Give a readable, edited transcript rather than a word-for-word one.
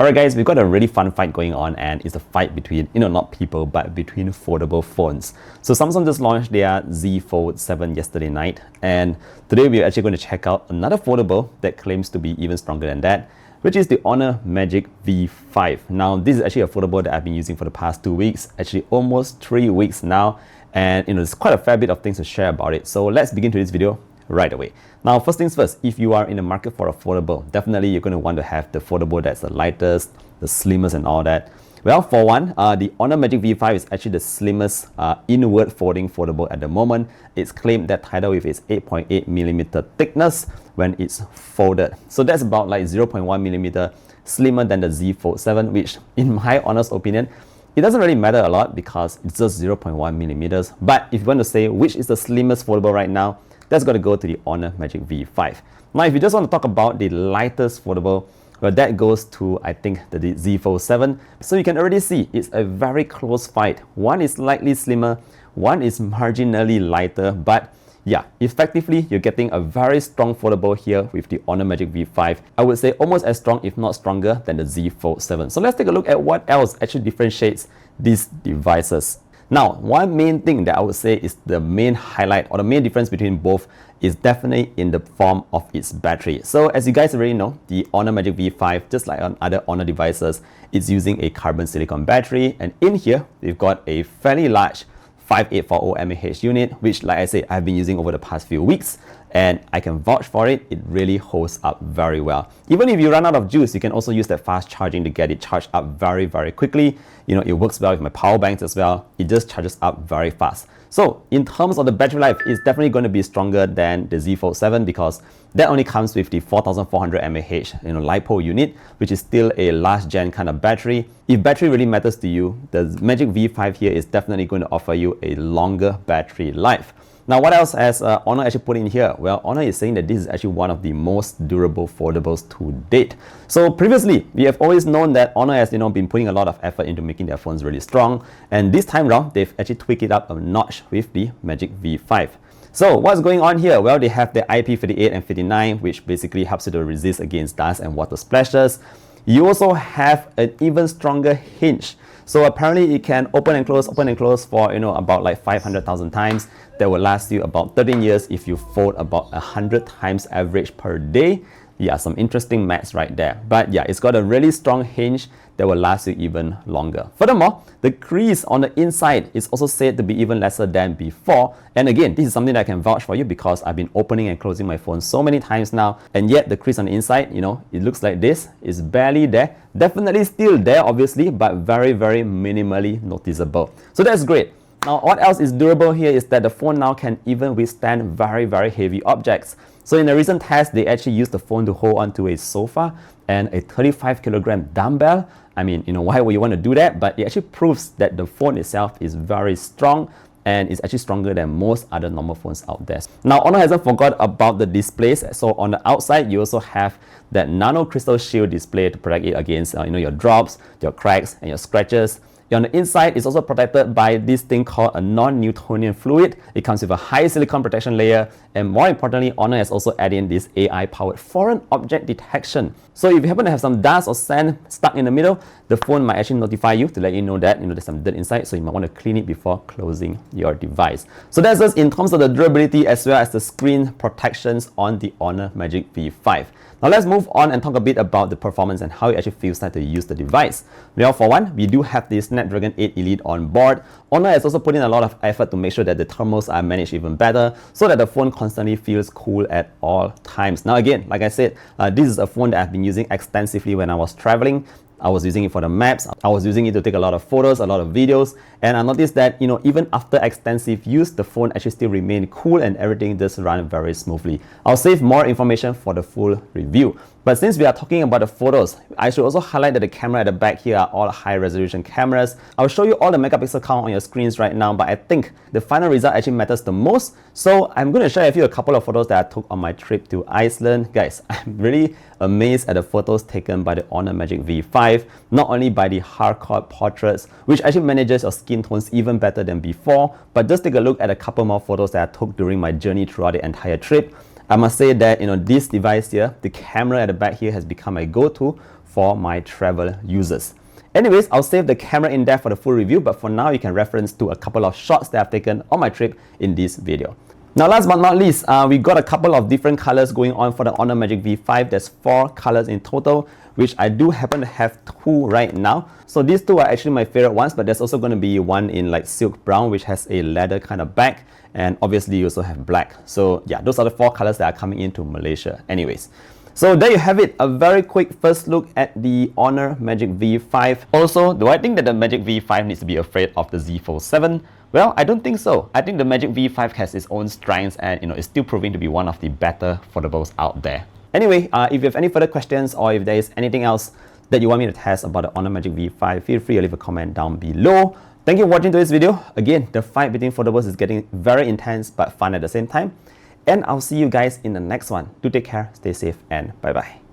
Alright guys, we've got a really fun fight going on, and it's a fight between, not people, but between foldable phones. So Samsung just launched their Z Fold 7 yesterday night, and today we're actually going to check out another foldable that claims to be even stronger than that, which is the HONOR Magic V5. Now, this is actually a foldable that I've been using for the past 2 weeks, actually almost 3 weeks now, and there's quite a fair bit of things to share about it. So let's begin to this video right away. Now, first things first, if you are in the market for a foldable, definitely you're going to want to have the foldable that's the lightest, the slimmest and all that. Well, for one, the HONOR Magic V5 is actually the slimmest inward folding foldable at the moment. It's claimed that title with its 8.8mm thickness when it's folded. So that's about like 0.1mm slimmer than the Z Fold 7, which in my honest opinion, it doesn't really matter a lot because it's just 0.1mm. But if you want to say which is the slimmest foldable right now, that's got to go to the HONOR Magic V5. Now, if you just want to talk about the lightest foldable, well, that goes to, I think, the Z Fold 7. So you can already see it's a very close fight. One is slightly slimmer, one is marginally lighter, but yeah, effectively, you're getting a very strong foldable here with the HONOR Magic V5. I would say almost as strong, if not stronger, than the Z Fold 7. So let's take a look at what else actually differentiates these devices. Now, one main thing that I would say is the main highlight or the main difference between both is definitely in the form of its battery. So as you guys already know, the HONOR Magic V5, just like on other HONOR devices, it's using a carbon silicon battery. And in here, we've got a fairly large 5840 mAh unit, which, like I say, I've been using over the past few weeks, and I can vouch for it. It really holds up very well. Even if you run out of juice, you can also use that fast charging to get it charged up very, very quickly. It works well with my power banks as well. It just charges up very fast. So in terms of the battery life, it's definitely going to be stronger than the Z Fold 7 because that only comes with the 4400 mAh LiPo unit, which is still a last gen kind of battery. If battery really matters to you, the Magic V5 here is definitely going to offer you a longer battery life. Now, what else has HONOR actually put in here? Well, HONOR is saying that this is actually one of the most durable foldables to date. So previously, we have always known that HONOR has been putting a lot of effort into making their phones really strong. And this time around, they've actually tweaked it up a notch with the Magic V5. So what's going on here? Well, they have the IP58 and 59, which basically helps you to resist against dust and water splashes. You also have an even stronger hinge. So apparently it can open and close for about like 500,000 times. That will last you about 13 years if you fold about 100 times average per day. Yeah, some interesting maths right there. But yeah, it's got a really strong hinge that will last you even longer. Furthermore, the crease on the inside is also said to be even lesser than before. And again, this is something that I can vouch for you because I've been opening and closing my phone so many times now. And yet the crease on the inside, it looks like this. It's barely there. Definitely still there, obviously, but very, very minimally noticeable. So that's great. Now, what else is durable here is that the phone now can even withstand very, very heavy objects. So in a recent test, they actually used the phone to hold onto a sofa and a 35kg dumbbell. I mean, why would you want to do that? But it actually proves that the phone itself is very strong and it's actually stronger than most other normal phones out there. Now, HONOR hasn't forgot about the displays. So on the outside, you also have that nano crystal shield display to protect it against your drops, your cracks, and your scratches. On the inside, it's also protected by this thing called a non-Newtonian fluid. It comes with a high silicon protection layer, and more importantly, HONOR has also added in this AI-powered foreign object detection. So if you happen to have some dust or sand stuck in the middle, the phone might actually notify you to let you know that there's some dirt inside, so you might want to clean it before closing your device. So that's just in terms of the durability as well as the screen protections on the HONOR Magic V5. Now let's move on and talk a bit about the performance and how it actually feels like to use the device. Well, for one, we do have the Snapdragon 8 Elite on board. HONOR has also put in a lot of effort to make sure that the thermals are managed even better so that the phone constantly feels cool at all times. Now again, like I said, this is a phone that I've been using extensively when I was traveling. I was using it for the maps, I was using it to take a lot of photos, a lot of videos, and I noticed that even after extensive use, the phone actually still remained cool and everything just ran very smoothly. I'll save more information for the full review. But since we are talking about the photos, I should also highlight that the camera at the back here are all high resolution cameras. I'll show you all the megapixel count on your screens right now, but I think the final result actually matters the most. So I'm going to share with you a couple of photos that I took on my trip to Iceland. Guys, I'm really amazed at the photos taken by the HONOR Magic V5, not only by the hardcore portraits, which actually manages your skin tones even better than before, but just take a look at a couple more photos that I took during my journey throughout the entire trip. I must say that this device here, the camera at the back here has become a go-to for my travel users. Anyways, I'll save the camera in there for the full review, but for now you can reference to a couple of shots that I've taken on my trip in this video. Now last but not least, we got a couple of different colors going on for the HONOR Magic V5. There's 4 colors in total, which I do happen to have 2 right now. So these 2 are actually my favorite ones, but there's also going to be one in like silk brown, which has a leather kind of back, and obviously you also have black. So yeah, those are the 4 colors that are coming into Malaysia anyways. So there you have it, a very quick first look at the HONOR Magic V5. Also, do I think that the Magic V5 needs to be afraid of the Z Fold 7? Well, I don't think so. I think the Magic V5 has its own strengths and it's still proving to be one of the better foldables out there. Anyway, if you have any further questions or if there is anything else that you want me to test about the HONOR Magic V5, feel free to leave a comment down below. Thank you for watching today's video. Again, the fight between foldables is getting very intense but fun at the same time. And I'll see you guys in the next one. Do take care, stay safe, and bye-bye.